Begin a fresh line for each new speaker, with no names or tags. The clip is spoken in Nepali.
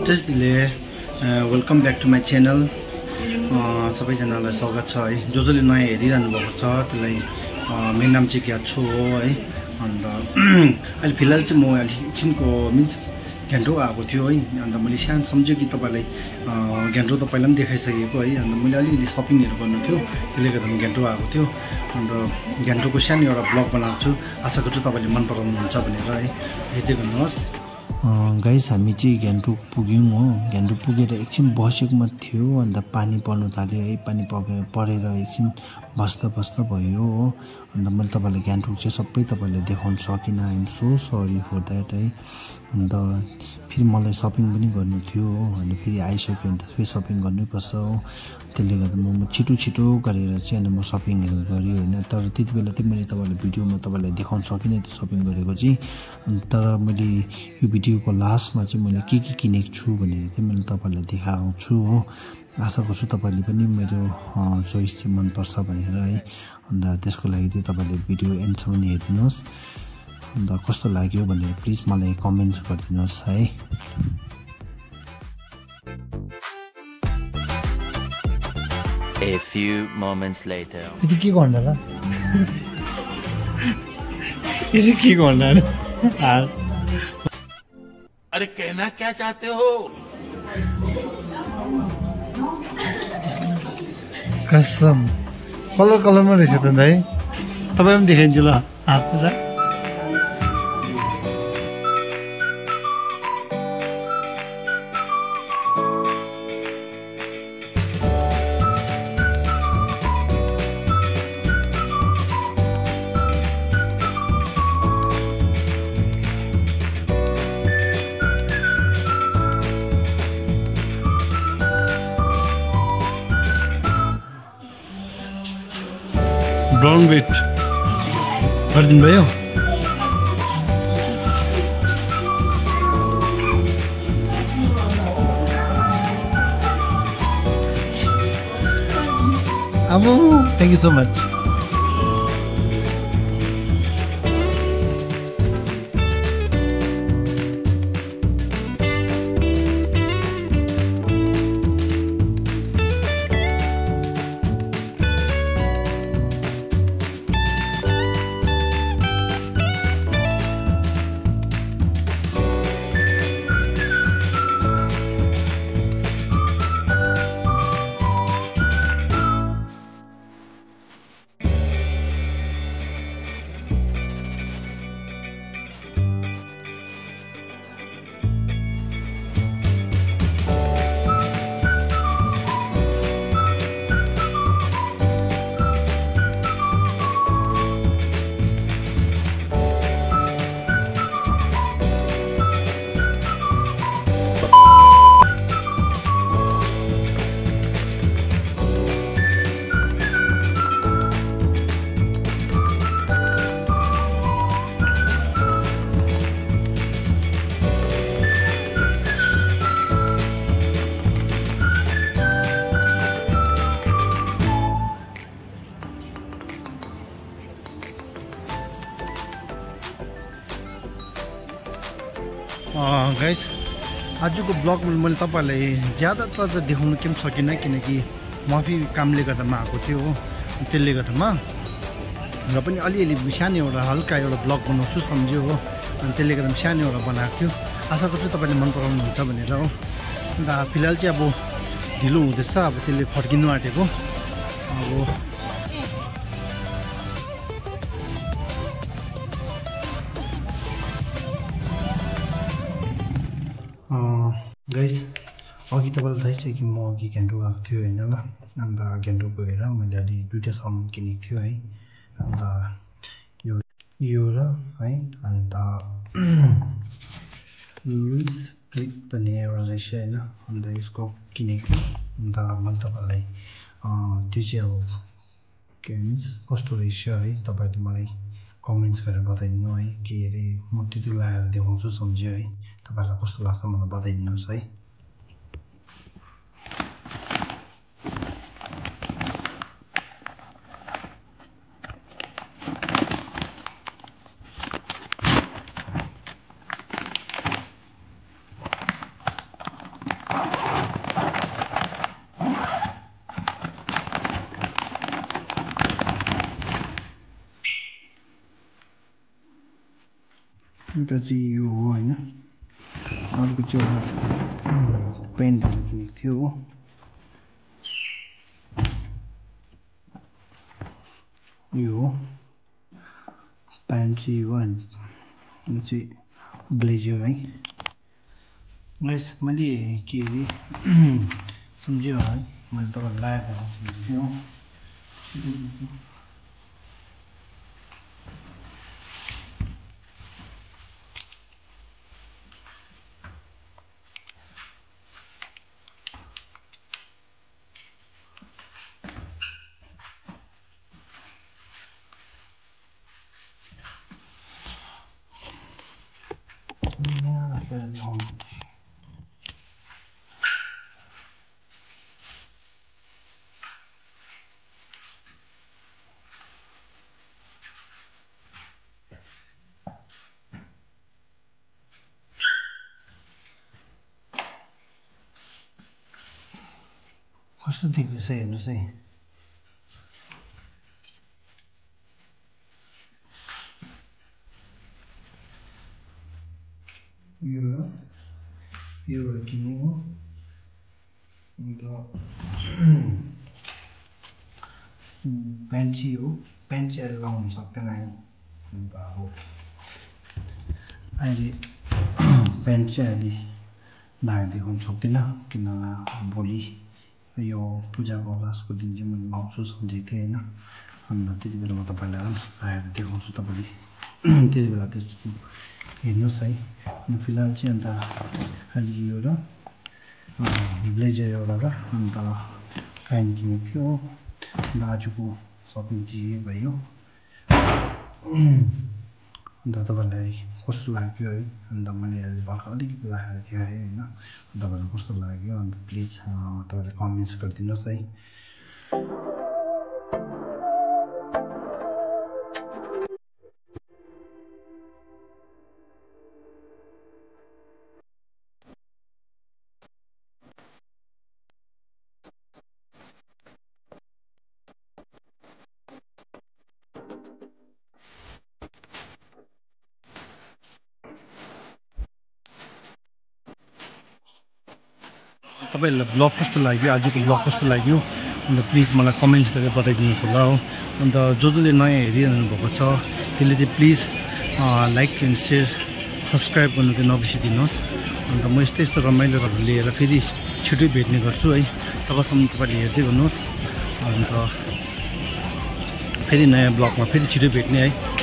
त्यसले welcome back to my channel. सबैजनालाई स्वागत छ है। जसले नयाँ हेरिरहनु भएको छ त्यसलाई मेरो नाम चाहिँ ज्ञात छु हो है। अन्त अहिले फिलहाल चाहिँ म एकछिनको मिन्स घ्यान्टो आएको थियो है। अन्त मैले सानो सम्झेँ कि तपाईँलाई घ्यान्टो त पहिला पनि देखाइसकेको है। अन्त मैले अलिअलि सपिङहरू गर्नु थियो, त्यसले गर्दा घ्यान्टो आएको थियो। अन्त घ्यान्टोको सानो एउटा ब्लग बनाएको छु। आशा गर्छु तपाईँले मन पराउनुहुन्छ भनेर है। हेर्दै गर्नुहोस्। गाइस हामी चाहिँ घ्यान्टोक पुग्यौँ हो। घ्यान्टोक पुगेर एकछिन बसेको मात्र थियो। अन्त पानी पर्नु थाल्यो है। पानी परेर एकछिन बस्दा भयो हो। अन्त मैले तपाईँलाई घ्यान्टोक चाहिँ सबै तपाईँलाई देखाउन सकिनँ। I'm so sorry for that है। अन्त फेरि मलाई सपिङ पनि गर्नु थियो हो। अनि फेरि आइसक्यो भने त फेरि सपिङ गर्नैपर्छ हो। त्यसले गर्दा म छिटो गरेर चाहिँ अनि म सपिङहरू गरेँ होइन। तर त्यति बेला चाहिँ मैले तपाईँलाई भिडियोमा तपाईँलाई देखाउन सकिनँ त्यो सपिङ गरेको चाहिँ। तर मैले यो भिडियोको लास्टमा चाहिँ मैले के किनेको छु भनेर चाहिँ मैले तपाईँलाई देखाउँछु हो। आशा गर्छु तपाईँले पनि मेरो चोइस चाहिँ मनपर्छ भनेर है। अन्त त्यसको लागि चाहिँ तपाईँले भिडियो एन्डसम्म हेरिदिनुहोस्। अन्त कस्तो लाग्यो भनेर प्लिज मलाई कमेन्ट्स गरिदिनुहोस् है।
A few moments later.
ये क्या करना था? इसे क्या करना है?
अरे कहना क्या चाहते हो?
कसम कलर में रहेछ त भाइ। तपाईँ पनि देखाइदिन्छु ल हात त। ब्राउन वेट गरिदिनु भयो। अब thank you so much. Guys आजको ब्लगमा मैले तपाईँलाई ज्यादातर त देखाउनु केही सकिनँ, किनकि म फेरि कामले गर्दामा आएको थियो हो। त्यसले गर्दामा र पनि अलिअलि सानो एउटा हल्का एउटा ब्लग बनाउँछु सम्झ्यो हो। अनि त्यसले गर्दा सानो एउटा बनाएको थियो। आशा गर्छु तपाईँले मन पराउनुहुन्छ भनेर हो। अन्त फिलहाल चाहिँ अब ढिलो हुँदैछ। अब त्यसले फर्किनु आँटेको। अब गाइस अघि तपाईँलाई थाहै छ कि म अघि घ्यान्टो गएको थियो होइन ल। अन्त घ्यान्टो गएर मैले अलि दुईवटा सामान किनेको थियो है। अन्त यो र है। अन्त लुइस फ्लिप भन्ने एउटा रहेछ होइन। अन्त यसको किनेको। अन्त मैले तपाईँलाई त्यो चाहिँ अब के भन्छ कस्तो रहेछ है तपाईँले मलाई कमेन्ट्स गरेर बताइदिनु है। के अरे म त्यति लगाएर देखाउँछु सम्झ्यो है। तपाईँलाई कस्तो लाग्छ मलाई बताइदिनुहोस् है। एउटा चाहिँ यो हो होइन अर्को चाहिँ पेन्टहरू किनेको थियो हो यो हो प्यान्ट चाहिँ हो अनि यो चाहिँ ब्लेजर है गाइस मैले के अरे सम्झियो है मैले तपाईँलाई लगाएको थियो कस्तो देख्दैछ हेर्नुहोस् है यो किने हो अन्त प्यान्ट चाहिँ हो प्यान्ट चाहिँ अहिले लगाउनु सक्दैन अन्त अब अहिले प्यान्ट चाहिँ अहिले लगाएर देखाउनु सक्दैन किन भोलि यो पूजाको लास्टको दिन चाहिँ मैले लाउँछु सम्झेको थिएँ होइन अन्त त्यति बेला म तपाईँलाई लगाएर देखाउँछु तपाईँले त्यति बेला त्यस्तो हेर्नुहोस् है अनि फिलहाल चाहिँ अन्त अहिले यो र ब्लेजर एउटा र अन्त प्यान्ट किनेको थियो अन्त आजको सपिङ चाहिँ भयो अन्त तपाईँलाई कस्तो लाग्यो है अन्त मैले अहिले भर्खर अलिकति लगाएर देखाएँ होइन तपाईँलाई कस्तो लाग्यो अन्त प्लिज तपाईँले कमेन्ट्स गरिदिनुहोस् है तपाईँहरूलाई ब्लग कस्तो लाग्यो आजको ब्लग कस्तो लाग्यो अन्त प्लिज मलाई कमेन्ट्स गरेर बताइदिनुहोस् होला हो अन्त जसले नयाँ हेरिरहनु भएको छ त्यसले चाहिँ please like and share subscribe गर्नु चाहिँ नबिर्सिदिनुहोस् अन्त म यस्तो रमाइलोहरू लिएर फेरि छिटै भेट्ने गर्छु है तबसम्म तपाईँले हेर्दै गर्नुहोस् अन्त फेरि नयाँ ब्लगमा फेरि छिटै भेट्ने है।